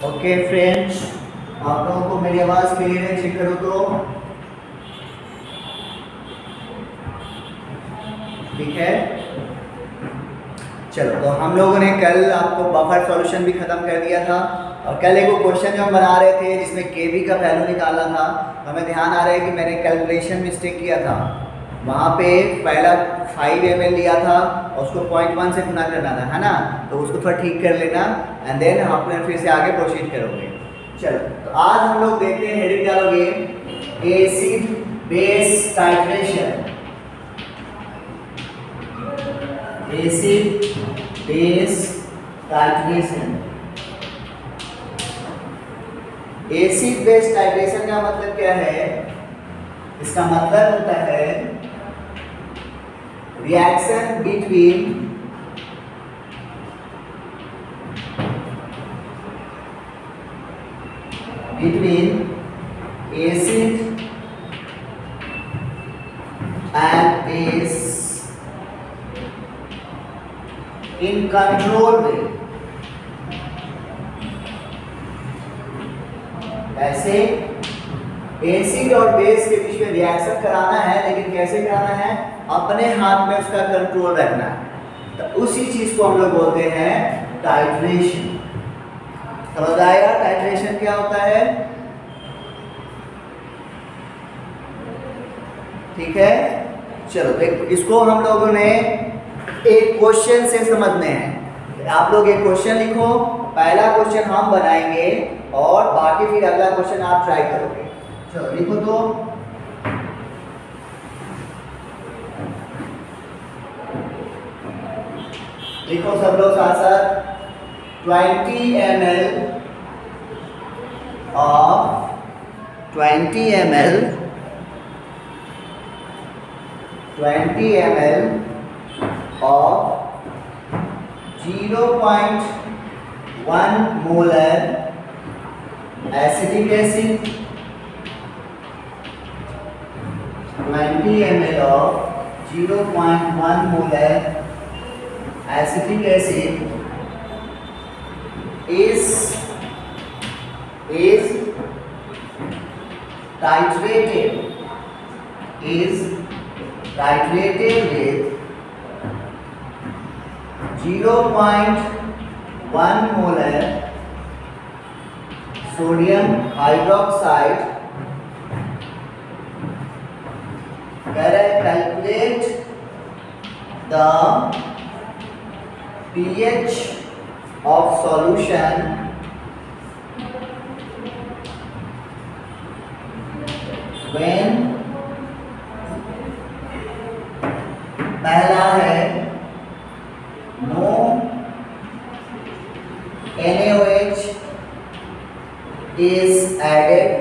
Okay friends, आप लोगों को मेरी आवाज़ क्लियर है? चेक करो तो ठीक है। चलो, तो हम लोगों ने कल आपको बफर सॉल्यूशन भी ख़त्म कर दिया था और कल एक क्वेश्चन जो हम बना रहे थे जिसमें केवी का वैल्यू निकालना था, हमें ध्यान आ रहा है कि मैंने कैलकुलेशन मिस्टेक किया था। वहाँ पे पहला 5 ml लिया था और उसको 0.1 से गुना करना था, है ना? तो उसको थोड़ा ठीक कर लेना एंड देन आप फिर से आगे प्रोसीड करोगे। चलो, तो आज हम लोग देखते हैं, हेडिंग डालोगे acid base titration. Acid base titration. Acid base titration का मतलब क्या है? इसका मतलब होता है reaction between acid and base in controlled way। ऐसे एसिड और बेस के बीच में रिएक्शन कराना है, लेकिन कैसे कराना है? अपने हाथ में उसका कंट्रोल रखना है। तो उसी चीज को हम लोग बोलते हैं टाइट्रेशन। समझ आएगा टाइट्रेशन क्या होता है? ठीक है। चलो, इसको हम लोगों ने एक क्वेश्चन से समझने हैं। आप लोग एक क्वेश्चन लिखो, पहला क्वेश्चन हम बनाएंगे और बाकी फिर अगला क्वेश्चन आप ट्राई करोगे। चलो लिखो तो। लिखो सब लोग साथ साथ। 20 ml of 20 ml of 0.1 molar acetic acid। 20 ml of 0.1 molar acetic acid is titrated with 0.1 molar sodium hydroxide। Calculate the pH of solution when पहला है नो NaOH is added।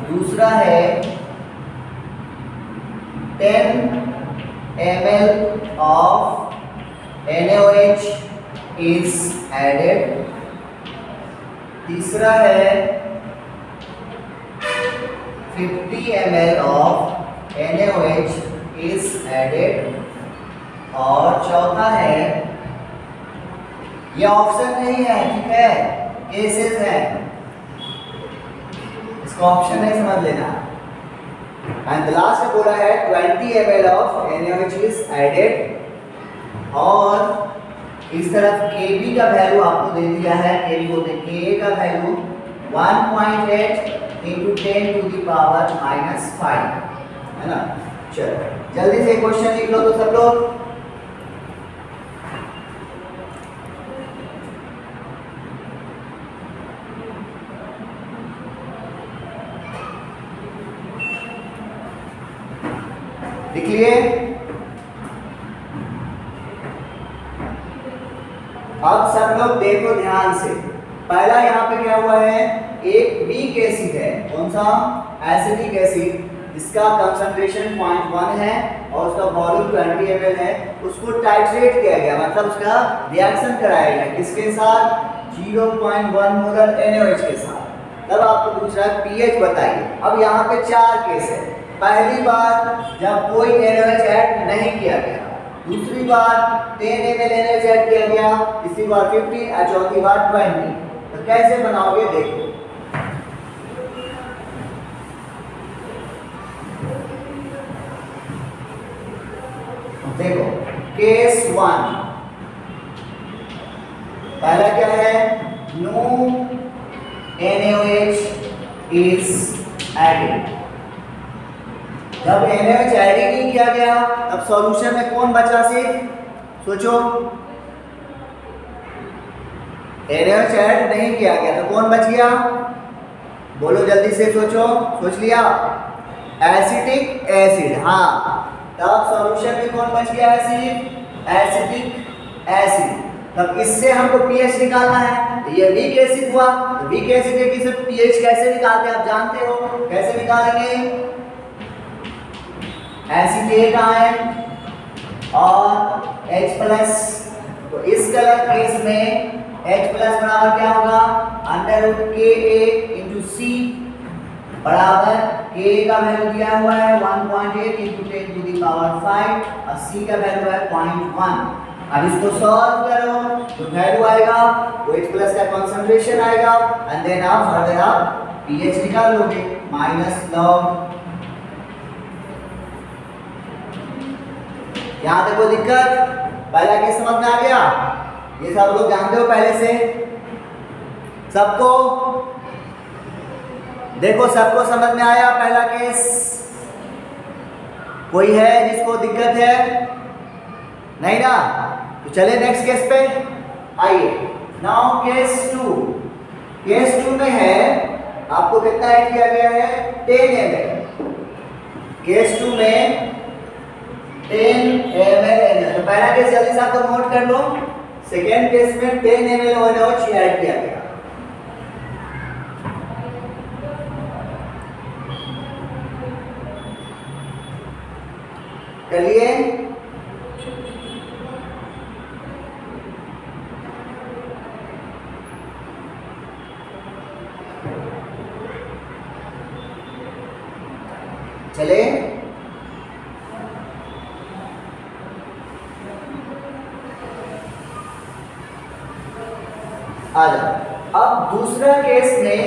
दूसरा है 10 ml of NaOH is added। तीसरा है 50 ml of NaOH is added। और चौथा है, ये ऑप्शन नहीं है, ठीक है, केसेस है, इसको ऑप्शन नहीं समझ लेना। एंड लास्ट बोला है 20 ml of NaOH is added। और इस तरफ Kb का वैल्यू आपको दे दिया है। Kb बोलते हैं Ka का value 1.8 into 10 to the power -5, है ना? चलो जल्दी से क्वेश्चन लिख लो तो सब लोग। लिख लिए? अब सब लोग देखो ध्यान से। पहला यहाँ पे क्या हुआ है? एक वीक एसिड है। कौन सा? Acetic acid. इसका कंसंट्रेशन 0.1 है और उसका वॉल्यूम 20 ml है। उसको टाइट्रेट किया गया, मतलब उसका रिएक्शन कराया गया किसके साथ? 0.1 मोलर NaOH के साथ। तब आपको पूछ रहा है पीएच बताइए। अब यहाँ पे 4 केस है। पहली बार जब कोई NaOH ऐड नहीं किया गया, दूसरी बार 10 ml NaOH ऐड किया गया, तीसरी बार 50 और चौथी बार 20। तो कैसे बनाओगे देखो। देखो केस 1 पहला क्या है, नो NaOH इज एडेड। जब NaOH ऐड ही नहीं किया गया तब सॉल्यूशन में कौन बचा, सिर्फ सोचो, NaOH ऐड नहीं किया गया तो कौन बच गया, बोलो जल्दी से, सोचो, सोच लिया, एसिटिक एसिड। हाँ, तब सॉल्यूशन में कौन बच गया है, सिर्फ एसिटिक एसिड। तब इससे हमको पीएच निकालना है, तो ये वीक एसिड हुआ। तो वीक एसिड के किसी पीएच कैसे निकालते हैं आप जानते हो, कैसे निकालेंगे, एसिटेट आयन और H+। तो इस कलर केस में H+ बराबर क्या होगा, √Ka × C बराबर Ka का वैल्यू दिया हुआ है 1.8 × 10⁵ और C का वैल्यू है 0.1। अब इसको सॉल्व करो तो वैल्यू आएगा, वो H+ का कंसंट्रेशन आएगा एंड देन आप फर्दर आप pH निकाल लोगे, -log। यहाँ तक कोई दिक्कत, पहला केस समझ में आ गया, ये सब लोग जानते हो पहले से सबको। देखो सबको समझ में आया पहला केस, कोई है जिसको दिक्कत है, नहीं ना, तो चले नेक्स्ट केस पे आइए। Now case 2। केस 2 में है आपको कितना ऐड किया गया है, 10 ml। केस 2 में 10 ml। तो पहला केस जल्दी से आपको नोट कर लो, सेकेंड केस में 10 ml NaOH ऐड किया गया। चलिए चले आ जाओ। अब दूसरा केस में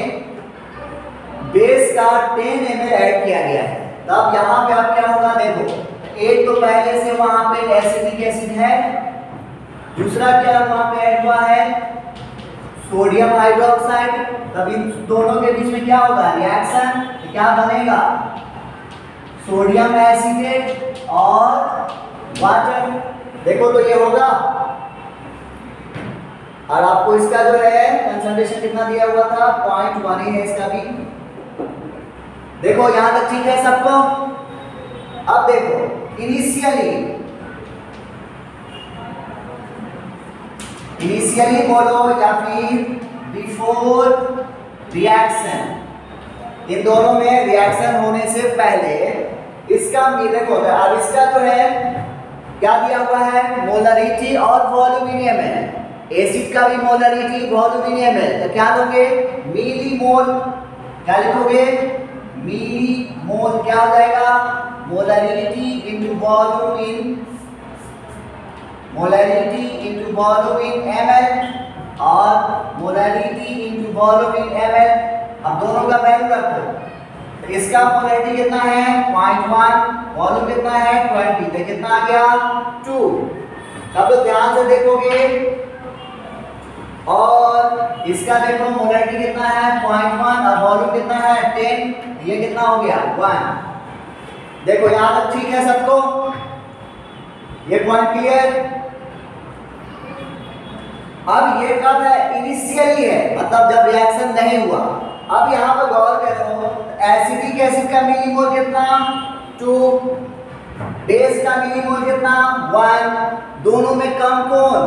बेस का 10 ml ऐड किया गया है, तब यहां पे अब क्या होगा, देखो एक तो पहले से वहां पे एसिटिक एसिड है, दूसरा क्या वहां पे ऐड हुआ है, सोडियम हाइड्रोक्साइड। तब इन दोनों के बीच में क्या होगा, रिएक्शन, तो क्या बनेगा, सोडियम एसिटेट और वाटर। देखो तो ये होगा, और आपको इसका जो है कंसंट्रेशन कितना दिया हुआ था, 0.1 ही है इसका भी। देखो यहां तक ठीक है सबको। अब देखो इनिशियली बोलो या फिर बिफोर रिएक्शन, इन दोनों में रिएक्शन होने से पहले इसका मीनिंग होता है। अब इसका जो है क्या दिया हुआ है, मोलरिटी और वॉल्यूमिनियम है, एसिड का भी मोलरिटी वॉल्यूमिनियम है, तो क्या लोगे, मिलीमोल। क्या लिखोगे, मिलीमोल। क्या हो जाएगा, मोलरिटी इंटू वॉल्यूम इन ml और मोलरिटी इंटू वॉल्यूम इन ml। अब दोनों का वैल्यू रखो, तो इसका मोलरिटी कितना है, 0.1, वॉल्यूम कितना है 20, तो कितना आ गया 2। सब लोग ध्यान से देखोगे, और इसका देखो मोलरिटी कितना है 0.1 और वॉल्यूम कितना है 10, ये कितना हो गया 1। देखो यहां तक ठीक है सबको, ये पॉइंट क्लियर। अब ये कब है, इनिशियली है, मतलब जब रिएक्शन नहीं हुआ। अब यहां पर गौर करो, एसिटिक एसिड का मिलीमोल कितना 2, बेस का मिलीमोल कितना 1, दोनों में कम कौन,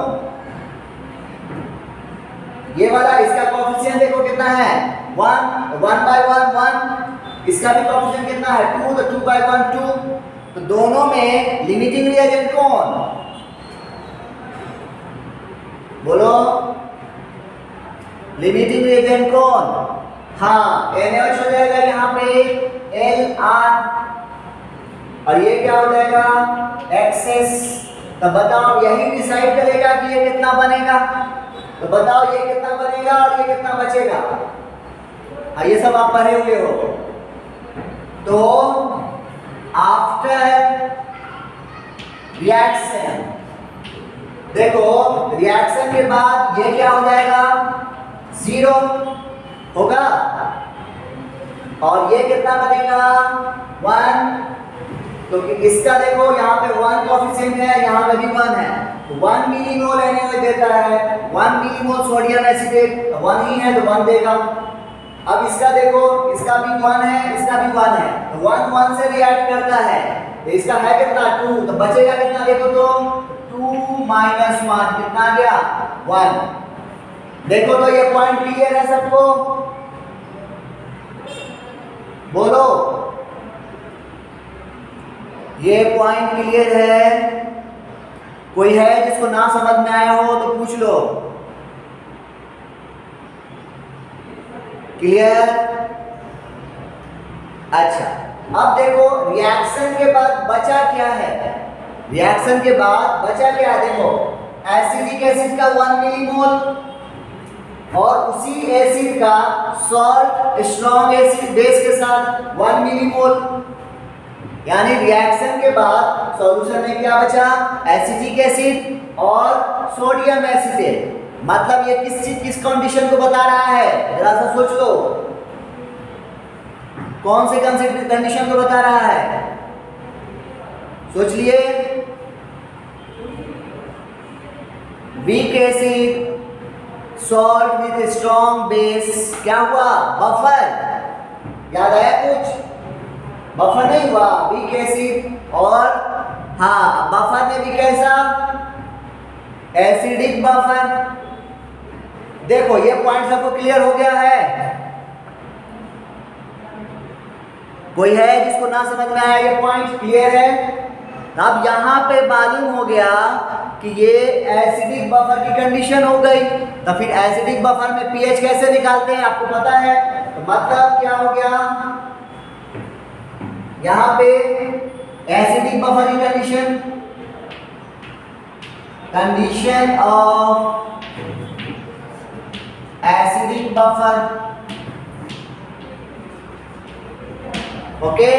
ये वाला, इसका कोएफिशिएंट देखो कितना है 1, 1/1 1, इसका भी कोएफिशिएंट कितना है 2, तो 2/1 2। तो दोनों में लिमिटिंग रिएजेंट कौन, बोलो, लिमिटिंग रिएजेंट कौन, हाँ NaOH हो जाएगा यहाँ पे Lr, और ये क्या हो जाएगा एक्सेस तो बताओ यही डिसाइड करेगा कि ये कितना बनेगा। तो बताओ ये कितना बनेगा और ये कितना बचेगा। ये सब आप पढ़े हुए हो। तो आफ्टर रिएक्शन, देखो रिएक्शन के बाद ये क्या हो जाएगा, 0 होगा, और ये कितना बनेगा, 1। तो इसका देखो यहाँ पे 1 कोएफिशिएंट है, यहाँ पे भी 1 है, 1 मिलीमोल NaOH देता है, 1 मिलीमोल सोडियम एसिटेट, 1 ही है तो 1 देगा। अब इसका देखो, इसका भी 1 है, इसका भी 1 है, तो 1 1 से रिएक्ट करता है, तो इसका है कितना, 2, तो बचेगा कितना, देखो तो 2 - 1 कितना आ गया, 1। देखो तो ये पॉइंट क्लियर है सबको, बोलो ये पॉइंट क्लियर है। कोई है जिसको ना समझ में आया हो तो पूछ लो। क्लियर? अच्छा, अब देखो रिएक्शन के बाद बचा क्या है, रिएक्शन के बाद बचा क्या है, देखो एसिडिक एसिड का 1 मिलीमोल और उसी एसिड का सॉल्ट स्ट्रॉन्ग एसिड बेस के साथ 1 मिलीमोल, यानी रिएक्शन के बाद सॉल्यूशन में क्या बचा, एसिटिक एसिड और सोडियम एसिटेट। मतलब ये किस कंडीशन को बता रहा है, जरा सा सोच लो, कौन से कंडीशन को बता रहा है, सोच लिए। Weak acid salt with strong base, क्या हुआ, बफर, याद आया कुछ, बफर नहीं हुआ, वीक एसिड, और हाँ बफर में भी कैसा, एसिडिक बफर। देखो ये पॉइंट सबको क्लियर हो गया है, कोई है जिसको ना समझ में आया, ये पॉइंट क्लियर है। अब यहाँ पे मालूम हो गया कि ये एसिडिक बफर की कंडीशन हो गई, तो फिर एसिडिक बफर में पीएच कैसे निकालते हैं आपको पता है, तो मतलब क्या हो गया, यहाँ पे एसिडिक बफर की condition of acidic buffer, okay.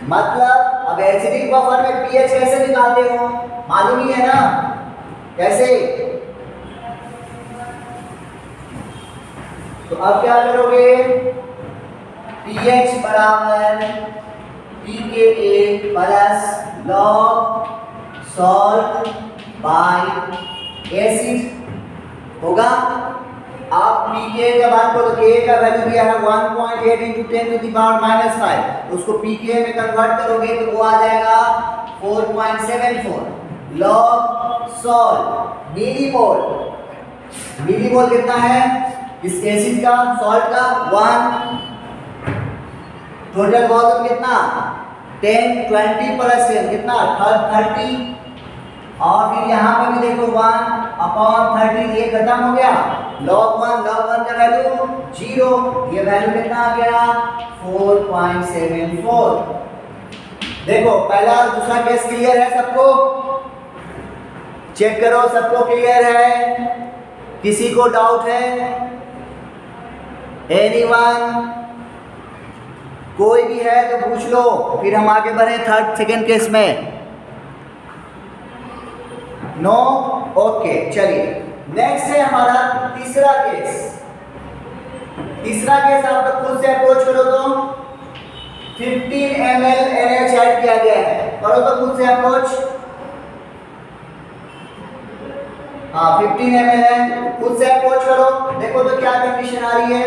मतलब अब एसिडिक बफर में पीएच कैसे निकालते हो, मालूम ही है ना, कैसे। तो अब क्या करोगे, pH बराबर pKa plus log salt bye acid होगा। आप pKa का बात करो तो Ka का वैल्यू दिया है 1.8 × 10⁻⁻5, तो उसको pKa में कन्वर्ट करोगे तो वो आ जाएगा 4.74 लॉग सॉल्ट मिलीमोल। मिलीमोल कितना है इस एसिड का, सॉल्ट का 1, टोटल वॉल्यूम कितना 10, 20 प्लस 10 कितना 30, और फिर यहाँ पे भी देखो 1/30, ये खत्म हो गया, log 1 का वैल्यू 0, ये वैल्यू कितना आ गया 4.74। देखो पहला और दूसरा केस क्लियर है सबको, चेक करो सबको क्लियर है, किसी को डाउट है, एनीवन, कोई भी है तो पूछ लो, फिर हम आगे बढ़े सेकंड केस में। नो, ओके चलिए नेक्स्ट है हमारा तीसरा केस। तीसरा केस आप लोग खुद से अप्रोच करो तो 15 ml NaOH ऐड किया गया है, करो तो खुद से अप्रोच। हाँ 15 ml है, खुद से अप्रोच करो, देखो तो क्या कंडीशन आ रही है।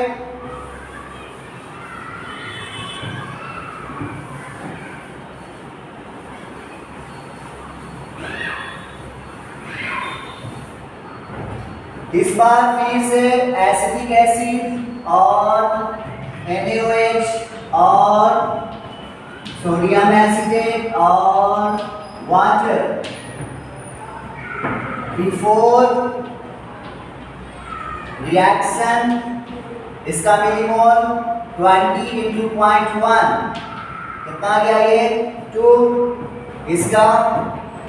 इस बार फिर से एसिटिक एसिड और NaOH और सोडियम एसिटेट और वाटर बिफोर रिएक्शन, इसका मिलीमोल 20 × 0.1 कितना आ गया ये 2, इसका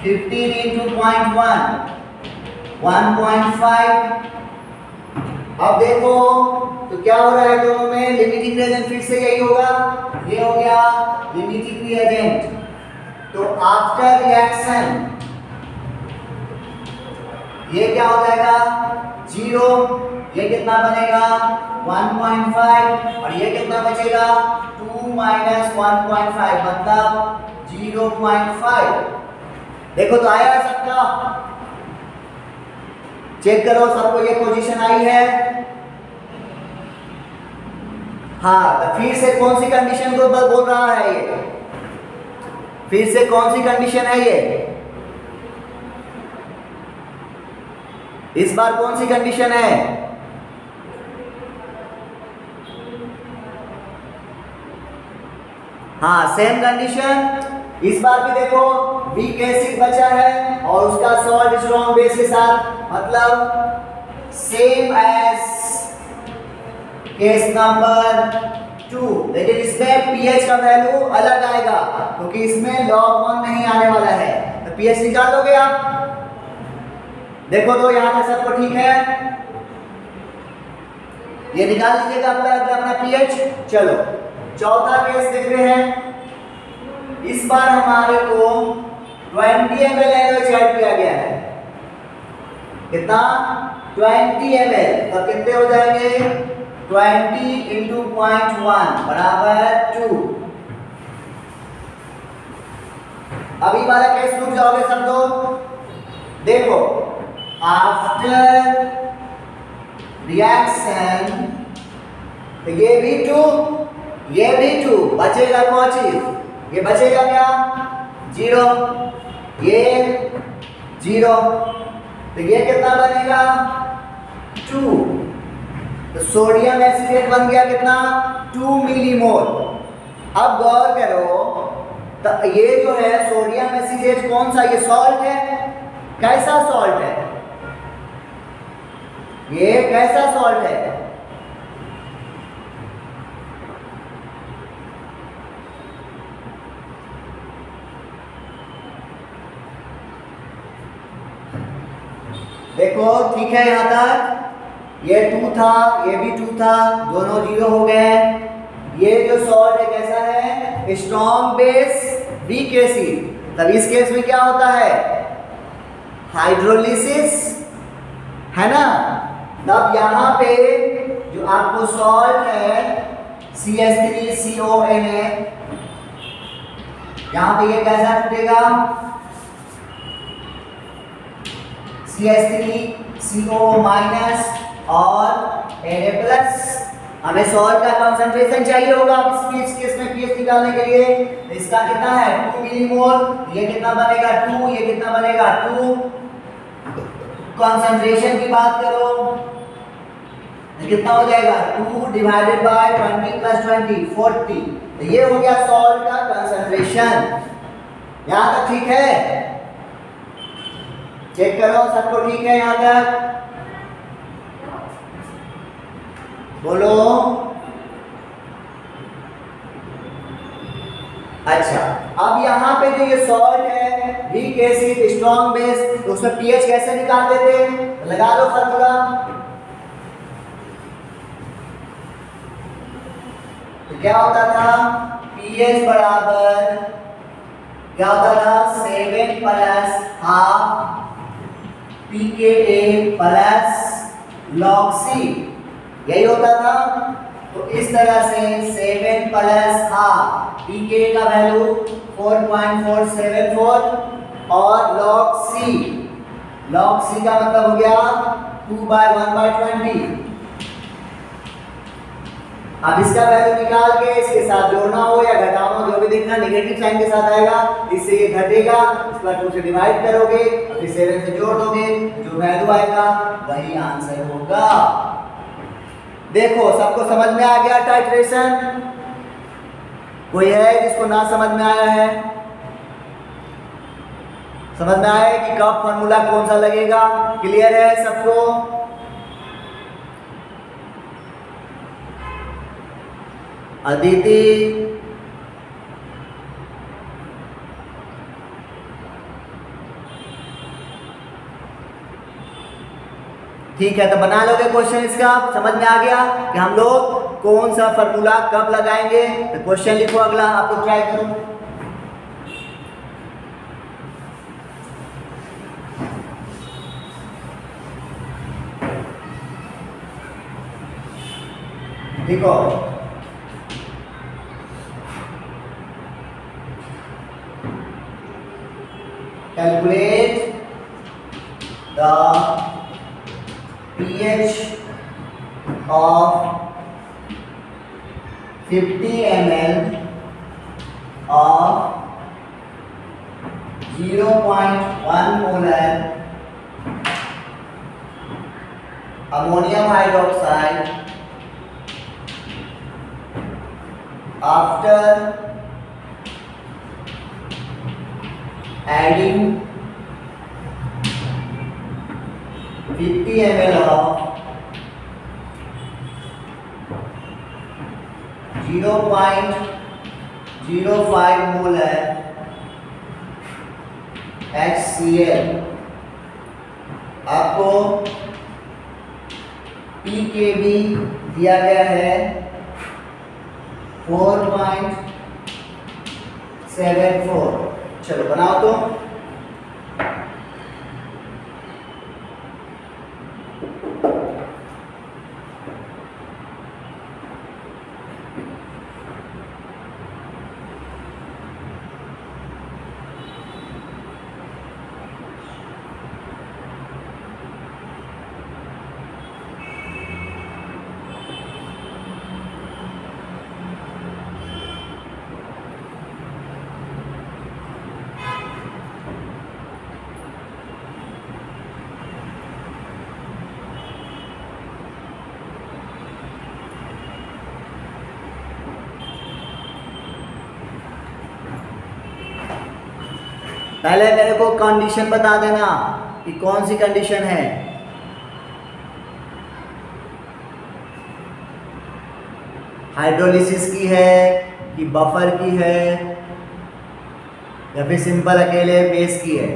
15 into 0.1 1.5। अब देखो तो क्या हो रहा है दोनों में, लिमिटिंग रिएजेंट फिर से यही होगा, ये हो गया लिमिटिंग रिएजेंट। तो आफ्टर रिएक्शन ये क्या हो जाएगा 0, ये कितना बनेगा 1.5 और ये कितना बचेगा 2 माइनस 1.5 मतलब 0.5। देखो तो आया है सबका, चेक करो सबको ये पोजीशन आई है। हाँ तो फिर से कौन सी कंडीशन को बोल रहा है ये, फिर से कौन सी कंडीशन है ये, इस बार कौन सी कंडीशन है, हाँ सेम कंडीशन। इस बार भी देखो वीक एसिड बचा है और उसका सॉल्ट स्ट्रॉन्ग बेस के साथ, मतलब सेम एज केस नंबर 2, लेकिन इसमें पीएच का वैल्यू अलग आएगा क्योंकि इसमें log 1 नहीं आने वाला है। तो पीएच निकाल दोगे आप, देखो तो यहां तक सबको ठीक है, ये निकाल लीजिएगा अपना पीएच। चलो चौथा केस देख रहे हैं। इस बार हमारे को 20 ml एनओएच ऐड किया गया है, कितना 20 ml, तो कितने हो जाएंगे 20 into 0.1 बराबर 2। अभी वाला केस रुक जाओगे सब लोग। देखो आफ्टर रिएक्शन तो ये भी 2 ये भी 2, बचेगा कौन चीज, ये बचेगा क्या 0, ये 0, तो ये कितना बनेगा 2। तो सोडियम एसिटेट बन गया कितना 2 मिलीमोल। अब गौर करो तो ये जो है सोडियम एसिटेट कौन सा, ये सॉल्ट है, कैसा सॉल्ट है, ये कैसा सॉल्ट है, देखो ठीक है यहां तक, ये 2 था ये भी 2 था, दोनों 0 हो गए। ये जो सॉल्ट है कैसा है, स्ट्रॉन्ग बेस वीक एसिड। तब इस केस में क्या होता है हाइड्रोलिसिस, है ना। तब यहाँ पे जो आपको सॉल्ट है CH3CONA, यहाँ पे ये कैसा टूटेगा CH3CO माइनस और Na+। हमें सॉल्ट का कंसंट्रेशन चाहिए होगा इस केस में पीएच निकालने के लिए। इसका कितना है 2 मिलीमोल, ये कितना बनेगा 2, ये कितना बनेगा 2। कंसंट्रेशन की बात करो तो कितना हो जाएगा 2 डिवाइडेड बाय 20 प्लस 20 40। तो ये हो गया सॉल्ट का कंसंट्रेशन। यहां तक ठीक है, चेक करो सबको ठीक है यहां तक, बोलो। अच्छा अब यहाँ पे जो ये सॉल्ट है वीक एसिड स्ट्रॉन्ग बेस, तो उसमें पीएच कैसे निकाल देते हैं, लगा लो फॉर्मूला। तो क्या होता था पीएच बराबर क्या होता था 7 plus half pKa plus log C, यही होता था। तो इस तरह से 7 प्लस हाफ pKa का वैल्यू 4.474 और log C का मतलब हो गया 2/1/20। अब इसका वैल्यू निकाल के इसके साथ जोड़ना हो या घटाना हो, जो भी देखना नेगेटिव साइन के साथ आएगा, इससे ये घटेगा, इस पर 2 से डिवाइड करोगे फिर 7 से जोड़ दोगे, जो वैल्यू आएगा वही आंसर होगा। देखो सबको समझ में आ गया टाइट्रेशन, कोई है जिसको ना समझ में आया है, समझ में आया कि कब फॉर्मूला कौन सा लगेगा, क्लियर है सबको। अदिति ठीक है, तो बना लोगे क्वेश्चन इसका? समझ में आ गया कि हम लोग कौन सा फॉर्मूला कब लगाएंगे? तो क्वेश्चन लिखो अगला, आप लोग ट्राई करो। लिखो calculate the pH of 50 ml of 0.1 molar ammonium hydroxide after adding 50 ml of 0.05 molar HCl। आपको pKb दिया गया है 4.74। चलो बनाओ तो। पहले मेरे को कंडीशन बता देना कि कौन सी कंडीशन है। हाइड्रोलिसिस की है कि बफर की है या फिर सिंपल अकेले बेस की है?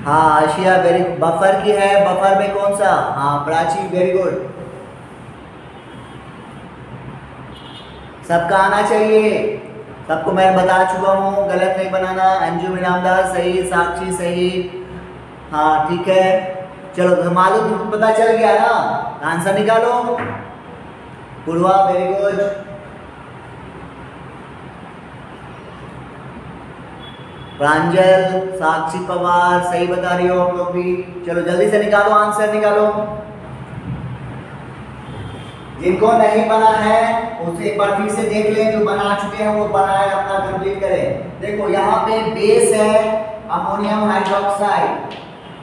हाँ आशिया वेरी बफर की है। बफर में कौन सा? हाँ प्राची वेरी गुड। सबका आना चाहिए, सबको मैं बता चुका हूँ, गलत नहीं बनाना। अंजुम इनामदार सही, साक्षी सही, हाँ ठीक है। चलो तो मालूम पता चल गया ना, आंसर निकालो। पूर्वा वेरी गुड। प्रांजल, साक्षी पवार सही बता रही हो आप लोग भी। चलो जल्दी से निकालो, आंसर निकालो। जिनको नहीं बना है उसे एक बार फिर से देख लें, जो बना चुके हैं वो बनाए अपना कंप्लीट करें। देखो यहाँ पे बेस है अमोनियम हाइड्रोक्साइड,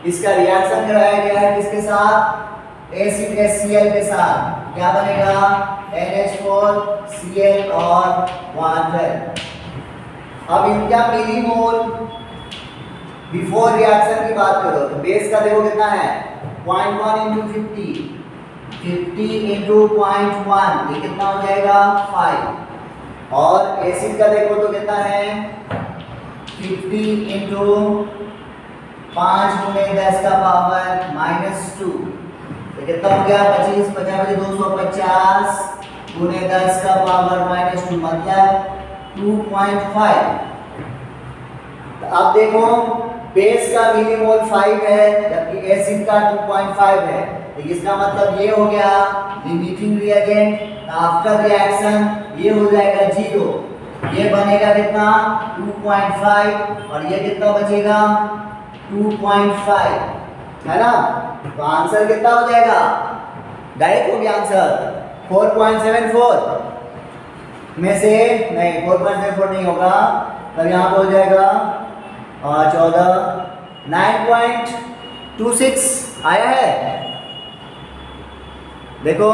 इसका रिएक्शन कराया गया है किसके साथ? एसिड HCl के साथ। क्या बनेगा? NH4Cl और वाटर। अब इनका मिलीमोल बिफोर रिएक्शन की बात करो तो बेस का देखो कितना है? 0.1 इंटू 50, 50 इंटू 0.1, ये कितना हो जाएगा? 5। और एसिड का देखो तो कितना है? 50 इंटू 5 गुणे 10 का पावर -2, तो कितना हो गया? 25, 50, 250 गुणे 10 का पावर -2 मतलब 2.5। तो अब देखो बेस का मिलीमोल 5 है जबकि एसिड का 2.5 है, तो इसका मतलब ये हो गया लिमिटिंग रिएजेंट। आफ्टर रिएक्शन ये हो जाएगा 0, ये बनेगा कितना? 2.5 और ये कितना बचेगा? 2.5 है ना। तो आंसर कितना हो जाएगा? डायरेक्ट हो गया आंसर 4.74 में से नहीं, 4.74 नहीं होगा, तब यहाँ पे हो जाएगा 14, 9.26 आया है। देखो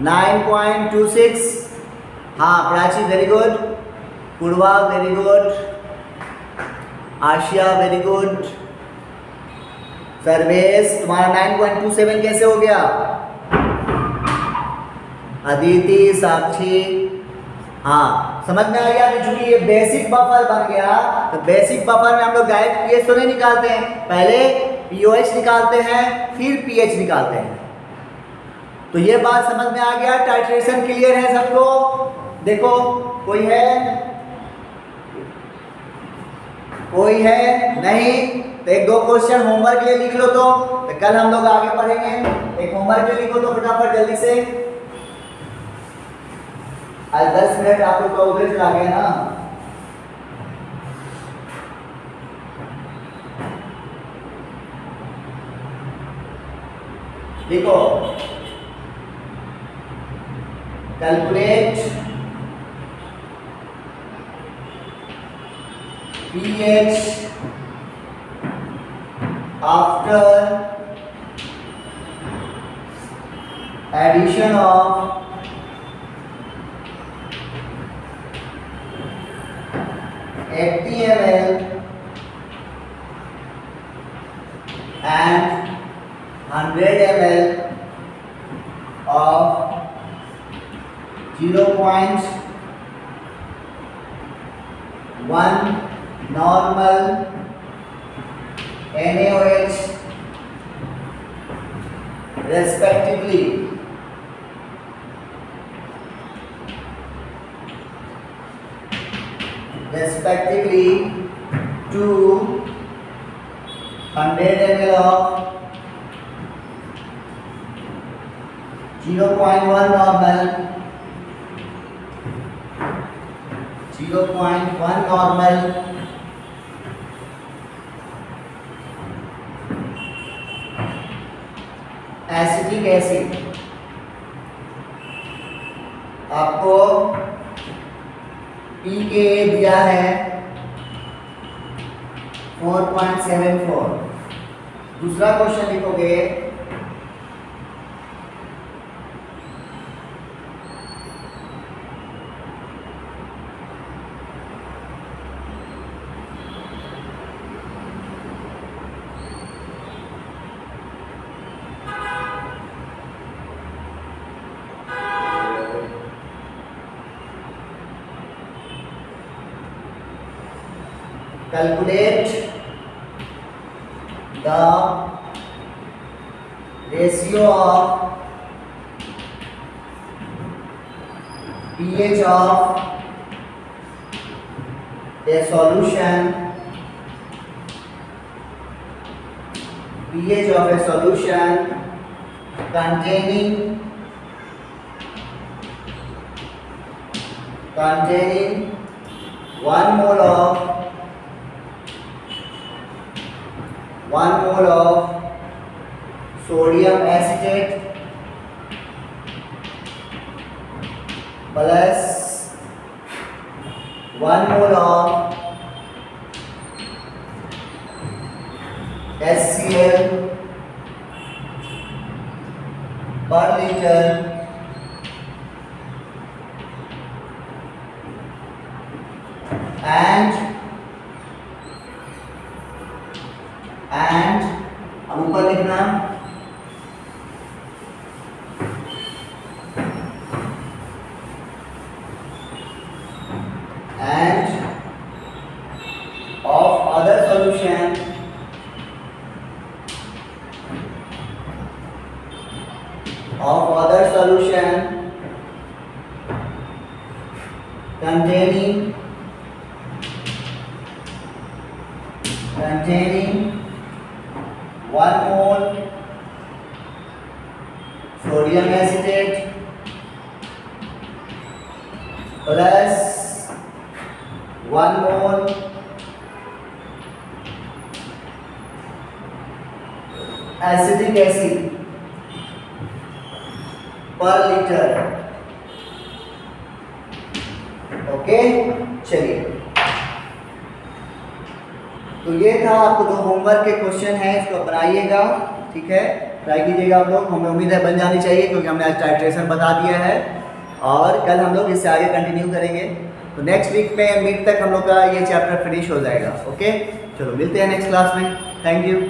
9.26, हाँ Prachi very good. Purva very good, Aashiya very good, Sarvesh तुम्हारा 9.27 कैसे हो गया? अदिति, साक्षी, हाँ समझ में आ गया। चूंकि ये बेसिक बफर बन गया तो बेसिक बफर में हम लोग डायरेक्ट पीएच तो नहीं निकालते हैं, पहले पीओएच निकालते हैं फिर पीएच निकालते हैं। तो ये बात समझ में आ गया, टाइट्रेशन क्लियर है सबको? देखो कोई है? कोई है? नहीं तो एक दो क्वेश्चन होमवर्क के लिए लिख लो। तो कल हम लोग आगे पढ़ेंगे। एक होमवर्क के लिए लिखो तो फटाफट जल्दी से। आज 10 मिनट आप लोग का उधर चला गया ना। देखो calculate pH after addition of 80 ml and 100 ml of 0.1 normal NaOH respectively. To 100 ml of 0.1 normal, 0.1 normal acetic acid. आपको पीके दिया है 4.74। दूसरा क्वेश्चन लिखोगे calculate the ratio of pH of a solution, pH of a solution containing 1 mole of sodium acetate plus 1 mole of HCl per liter and अब ऊपर लिखना and of other solution containing 1 mole sodium acetate plus 1 mole acetic acid per liter। Okay चलिए, तो ये था आपको जो homework के क्वेश्चन है इसको बनाइएगा, ठीक है, ट्राई कीजिएगा आप लोग। हमें उम्मीद है बन जानी चाहिए क्योंकि हमने आज टाइट्रेशन बता दिया है। और कल हम लोग इससे आगे कंटिन्यू करेंगे। तो नेक्स्ट वीक में मिड तक हम लोग का ये चैप्टर फिनिश हो जाएगा। ओके, चलो मिलते हैं नेक्स्ट क्लास में। Thank you.